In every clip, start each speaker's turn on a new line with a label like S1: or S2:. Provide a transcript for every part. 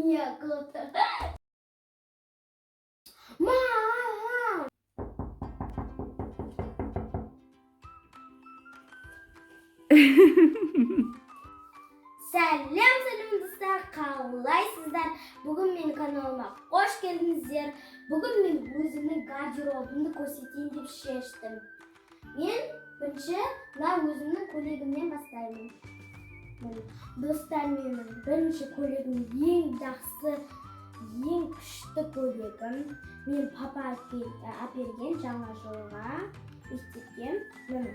S1: Niye kıldı? Mama. Selam dostlar, kavlaysızlar. Bugün benim kanalıma hoş geldinizler. Bugün ben özümün gardırobunu göstereyim deb şeştim. Men birinchi özümün ko'ylagimdan boshlayman. Dostlar, mening birinchi ko'ylagim eng yaxshi, eng kuchli ko'ylagim. Men papa olib bergan жаңа жылga mektabga. Mana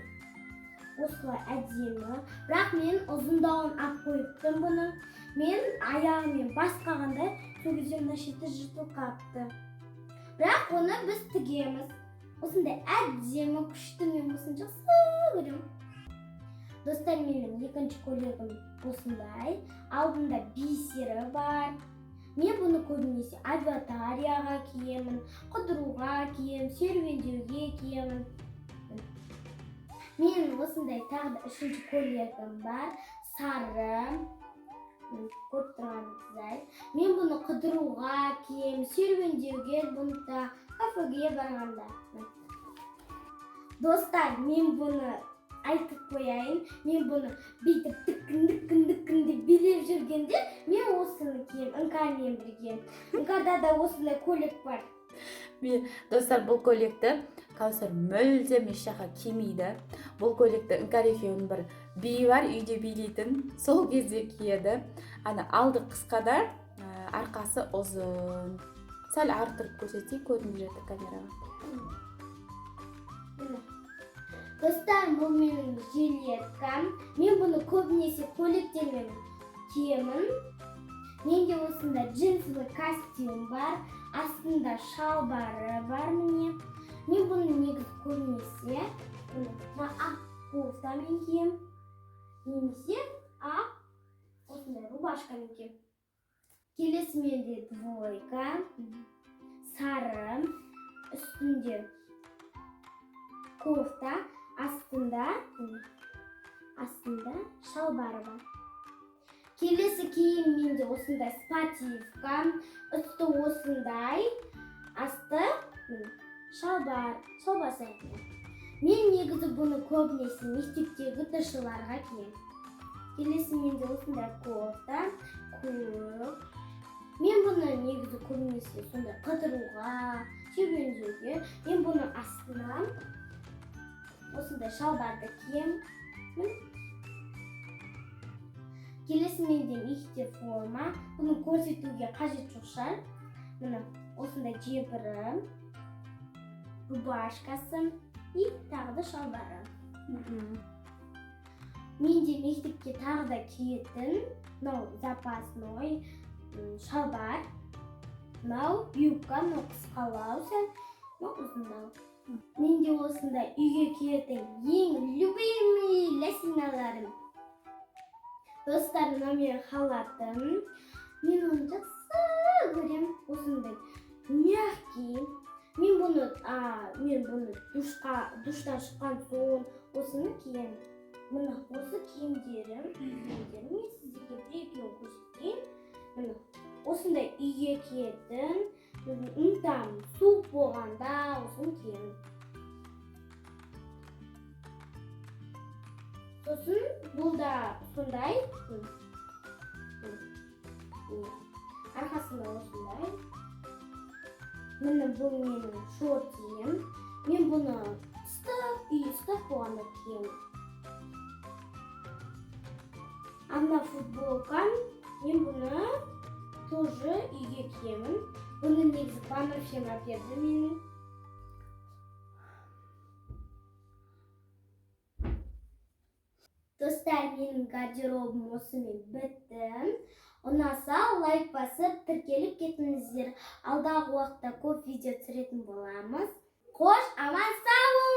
S1: осылай әдемі. Бірақ мен ұзындауын алып қойыптым бұны. Мен аяғымен басқағанда сол кезде мына шеті жыртылып қалыпты. Бірақ оны біз тігеміз. Осындай әдемі, күшті, мен осыны жақсы көремін. Достар, менің екінші көйлегім осындай. Алдында бисері бар. Мен бұны көбінесе аватарияға киемін, қыдыруға киемін, серуендеуге киемін. Мен осындай тағы да үшінші көйлегім бар, сары, көріп тұрғаныңыздай. Мен бұны қыдыруға киемін, серуендеуге, бұны да кафеге барғанда. Достар, мен бұны айтып қояйын, мен бұны бүйтіп тіккін билеп жүргенде, мен осыны киемін, іңкәрмен бірге. іңкәрда да осындай көйлек бар.
S2: Достар, бұл көйлекті Кәусар мүлдем еш жаққа кимейді. Бұл көйлекті іңкәр екеуінің бір биі бар, үйде билейтін, сол кезде киеді. Ана алды қысқада, арқасы ұзын. Сәл артырып көрсетейін, көрініп жатыр камераға.
S1: Достар, бұл менің жилеткам. Мен бұны көбінесе көйлектермен киемін. Менде осында джинсовый костюм бар, астында шалбары бар міне. Мен бұны негізі көбінесе ақ кофтамен киемін, немесе ақ осындай рубашкамен киемін. Келесі менде двойка, сары, үстінде кофта, астында шалбары бар. Келесі киім менде осындай спортивка, үсті осындай, асты шалбар сәйкес. Мен негізі бұны көбінесе мектептегі тышыларға киемін. Келесі менде осындай кофта, көк. Мен бұны негізі көбінесе сондай қыдыруға, серуендеуге. Мен бұны астына осындай шалбарды киемін. Келесі менде мектеп форма. Бұны көрсетуге қажет жоқ шығар. Мына осындай жебірі, рубашкасы и тағы да шалбары. Менде мектепке тағы да киетін запасной шалбар. Мынау юбка, қысқалау сәл, ұзындау. Менде осындай үйге киетін ең любимый лосиналарым. Достар, мына менің халатым. Мен оны жақсы көремін, осындай мягкий. Мен бұны душтан шыққан соң осыны киемін. Мына осы киімдерім. Мен сіздерге бір-екеуін көрсетейін. Осындай үйге киетін, суық болғанда осыны киемін. Сосын бұл да сондай, арқасында осындай. Міне бұл менің шортиім. Мен бұны ыстық болғанда киемін. Ана футболка, мен бұны тоже үйге киемін. Бұны негізі панорфем әперді менің. Достар, менің гардеробым осымен бітті. Ұнаса лайк басып, тіркеліп кетіңіздер. Алдағы уақытта көп видео түсіретін боламыз. Қош, аман сау!